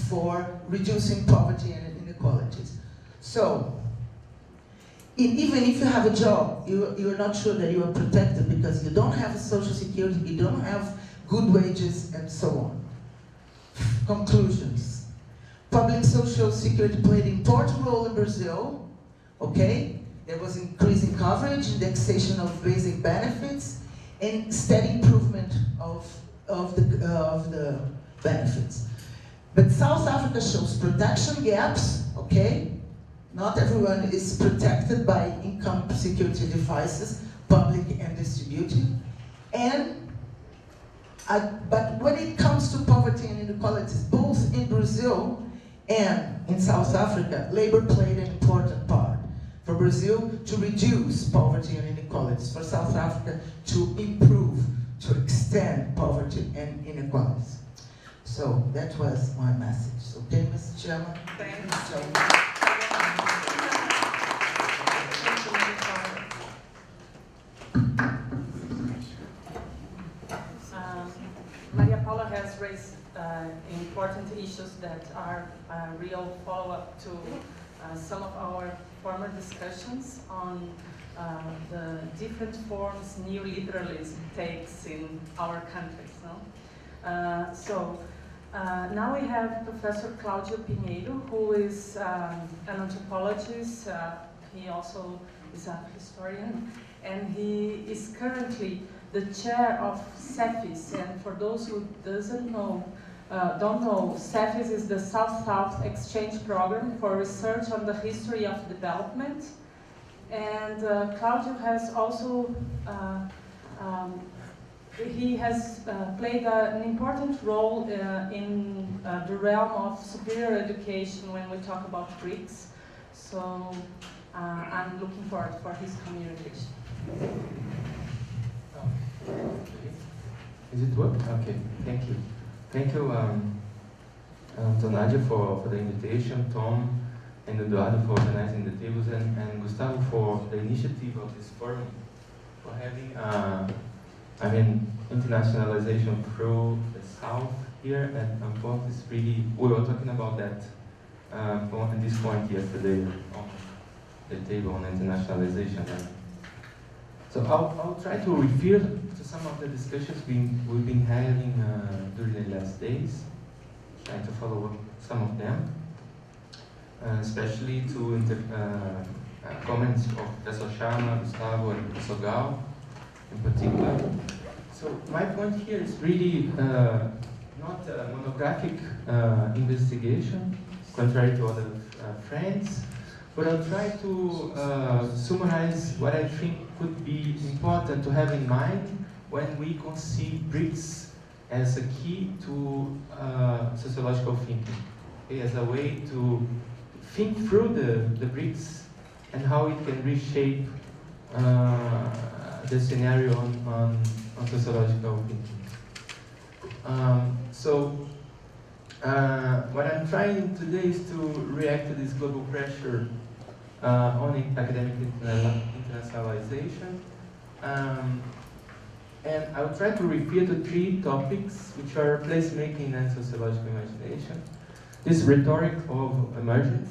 for reducing poverty and inequalities. So, even if you have a job, you're not sure that you are protected because you don't have a social security, you don't have good wages, and so on. Conclusions. Public social security played an important role in Brazil, okay? There was increasing coverage, indexation of basic benefits, and steady improvement of the benefits. But South Africa shows protection gaps, okay? Not everyone is protected by income security devices, public and distributed. But when it comes to poverty and inequalities, both in Brazil and in South Africa, labor played an important part. For Brazil, to reduce poverty and inequalities. For South Africa, to improve, to extend poverty and inequalities. So that was my message. Okay, Mr. Chairman? Thanks. Maria Paula has raised important issues that are a real follow-up to some of our former discussions on the different forms neoliberalism takes in our countries. No? Now we have Professor Cláudio Pinheiro, who is an anthropologist. He also is a historian, and he is currently the chair of SESSÃO. And for those who don't know, SESSÃO is the South-South Exchange Program for research on the history of development. And Cláudio has also he has played an important role in the realm of superior education when we talk about BRICS. So I'm looking forward for his communication. Is it work? Okay, thank you. Thank you, Antonádia, for the invitation, Tom and Eduardo for organizing the tables, and Gustavo for the initiative of this forum, for having internationalization through the South here at ANPOCS is really, we were talking about that at this point yesterday on the table on internationalization. So I'll try to refer to some of the discussions we've been having during the last days, trying to follow up some of them, especially to comments of Professor Sharma, Gustavo, and Professor Gal in particular. So my point here is really not a monographic investigation, contrary to other friends, but I'll try to summarize what I think could be important to have in mind when we conceive BRICS as a key to sociological thinking, okay, as a way to think through the BRICS and how it can reshape the scenario on sociological thinking. What I'm trying today is to react to this global pressure on academic internationalization. And I'll try to refer to three topics, which are placemaking and sociological imagination, this rhetoric of emergence,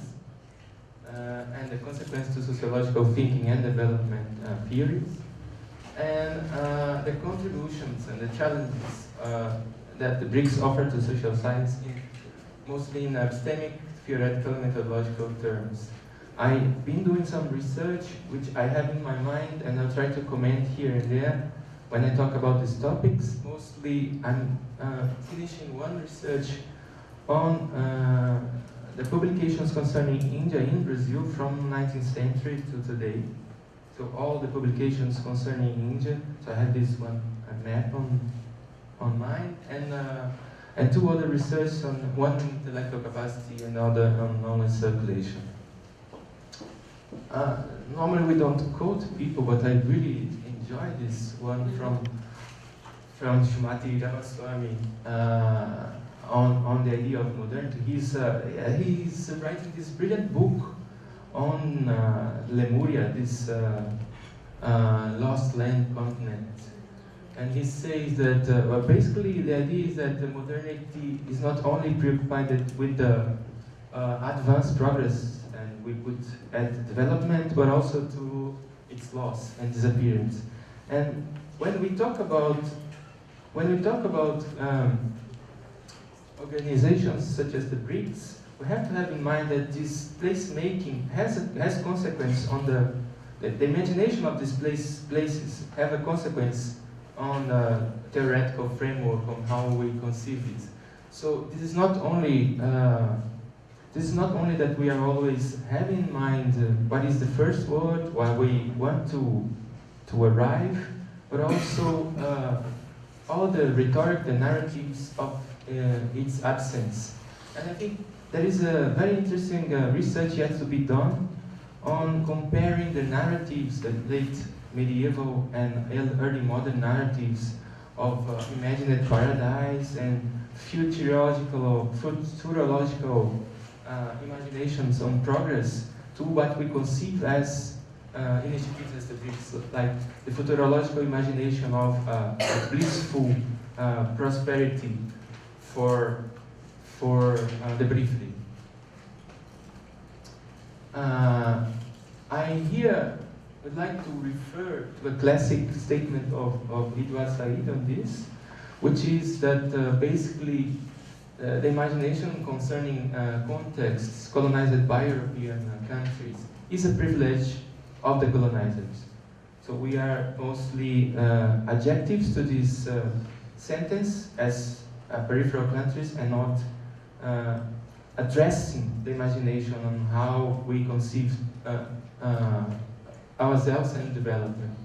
and the consequence to sociological thinking and development theories, and the contributions and the challenges that the BRICS offer to social science, mostly in epistemic, theoretical, and methodological terms. I've been doing some research which I have in my mind, and I'll try to comment here and there when I talk about these topics. Mostly I'm finishing one research on the publications concerning India in Brazil from 19th century to today. So all the publications concerning India, so I have this one map on mine, and two other research on one intellectual capacity and other on knowledge circulation. Normally we don't quote people, but I really enjoy this one from Srimati Ramaswamy on the idea of modernity. He's writing this brilliant book on Lemuria, this lost land continent, And he says that, well, basically the idea is that the modernity is not only preoccupied with the advanced progress, and we could add development, but also to its loss and disappearance. And when we talk about organizations such as the BRICS, we have to have in mind that this placemaking has consequence on the imagination of these places have a consequence on the theoretical framework on how we conceive it. So this is not only that we are always having in mind what is the first word, where we want to arrive, but also all the rhetoric, the narratives of its absence. And I think there is a very interesting research yet to be done on comparing the narratives, the late medieval and early modern narratives of imagined paradise and futurological imaginations on progress to what we conceive as initiatives as the BRICS, like the futurological imagination of blissful prosperity for the periphery. I here would like to refer to a classic statement of Edward Said on this, which is that basically the imagination concerning contexts colonized by European countries is a privilege of the colonizers. So we are mostly adjectives to this sentence as peripheral countries and not addressing the imagination on how we conceive ourselves and development.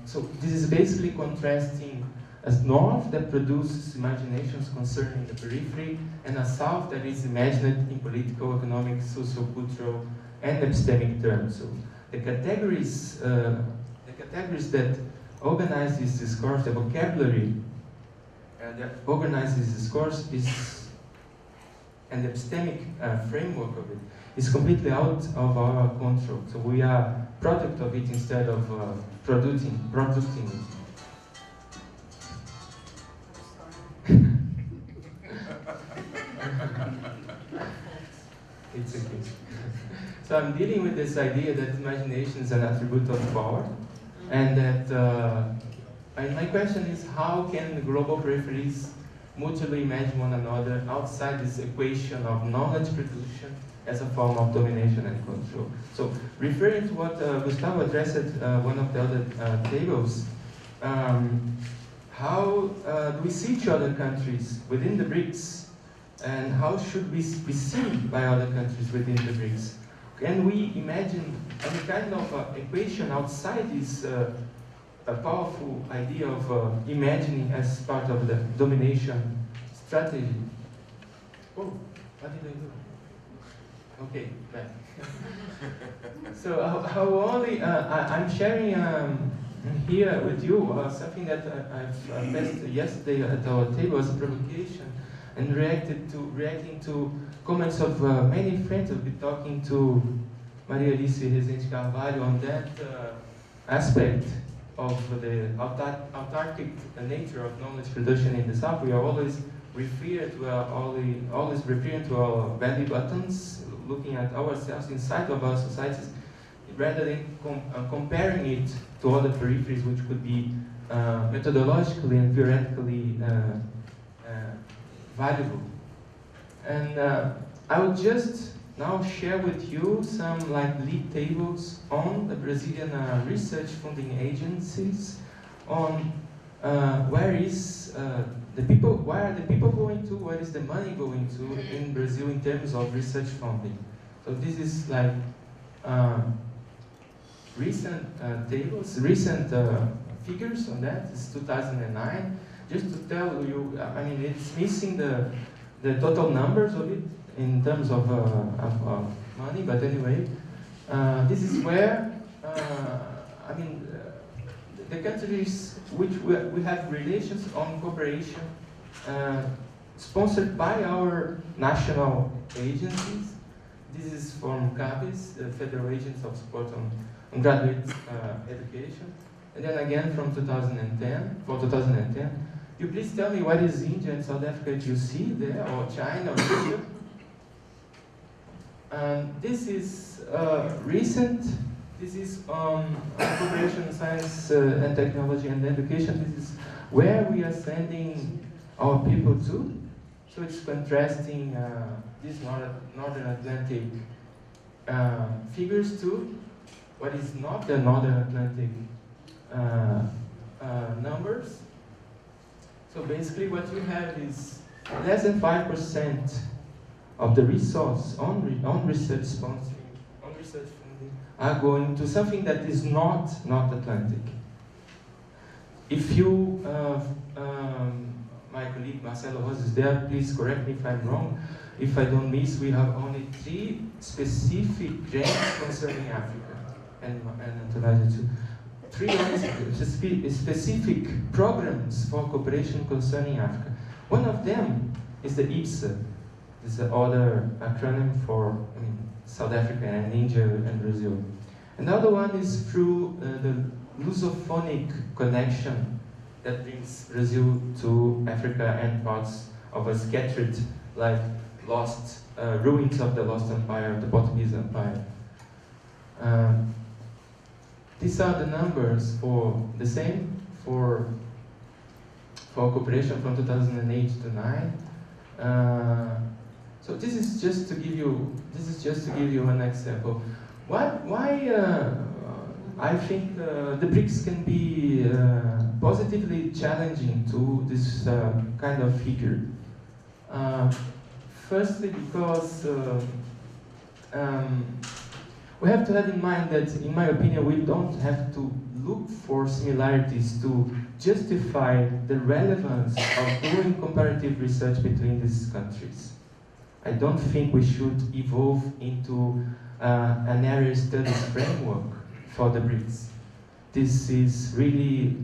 So this is basically contrasting a north that produces imaginations concerning the periphery and a south that is imagined in political, economic, social, cultural, and epistemic terms. So the categories that organize this discourse, the vocabulary that organizes this discourse and the epistemic framework of it is completely out of our control. So we are product of it instead of producing it. It's okay. So I'm dealing with this idea that imagination is an attribute of power, and that and my question is, how can the global peripheries mutually imagine one another outside this equation of knowledge production as a form of domination and control? So referring to what Gustavo addressed at one of the other tables, how do we see each other countries within the BRICS, and how should we be seen by other countries within the BRICS? Can we imagine any kind of equation outside this a powerful idea of imagining as part of the domination strategy? Oh, what did I do? Okay, back. So I'm sharing here with you something that I've passed yesterday at our table as a provocation, and reacting to comments of many friends. I've been talking to Maria Alice Rezende Carvalho on that aspect of the autarkic nature of knowledge production in the South. We are always referring to our belly buttons, looking at ourselves inside of our societies, rather than comparing it to other peripheries, which could be methodologically and theoretically valuable. And I would just now share with you some lead tables on the Brazilian research funding agencies on where are the people going to, where is the money going to in Brazil in terms of research funding. So this is recent tables, recent figures on that. It's 2009. Just to tell you, I mean, it's missing the total numbers of it in terms of money, but anyway, this is where, the countries which we have relations on cooperation sponsored by our national agencies. This is from CABES, the Federal Agents of Support on Graduate Education. and then again from 2010, for 2010. You please tell me what is India and South Africa you see there, or China, or Russia? This is recent. This is cooperation, science and technology and education. This is where we are sending our people to. So it's contrasting these Northern Atlantic figures to what is not the Northern Atlantic numbers. So basically what you have is less than 5% of the resource on research sponsoring, on research funding, are going to something that is not North Atlantic. If you, my colleague Marcelo Rose is there, please correct me if I'm wrong. If I don't miss, we have only 3 specific grants concerning Africa, and Antonádia too. 3 specific programs for cooperation concerning Africa. One of them is the IPSA. It's the other acronym for South Africa and India and Brazil. Another one is through the Lusophonic connection that brings Brazil to Africa and parts of a scattered, like lost ruins of the lost empire, of the Portuguese Empire. These are the numbers for the same for cooperation from 2008 to 9. So this is just to give you an example. Why I think the BRICS can be positively challenging to this kind of figure. Firstly, because we have to have in mind that, in my opinion, we don't have to look for similarities to justify the relevance of doing comparative research between these countries. I don't think we should evolve into an area studies framework for the BRICS. This is really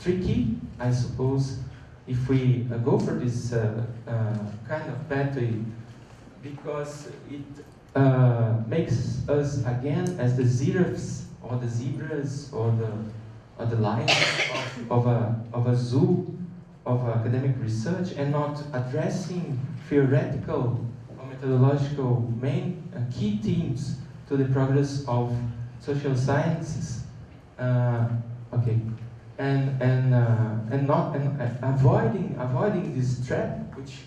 tricky, I suppose, if we go for this kind of pathway, because it makes us again as the giraffes or the zebras or the lions of a zoo of academic research, and not addressing theoretical or methodological main key themes to the progress of social sciences. Okay, and avoiding this trap, which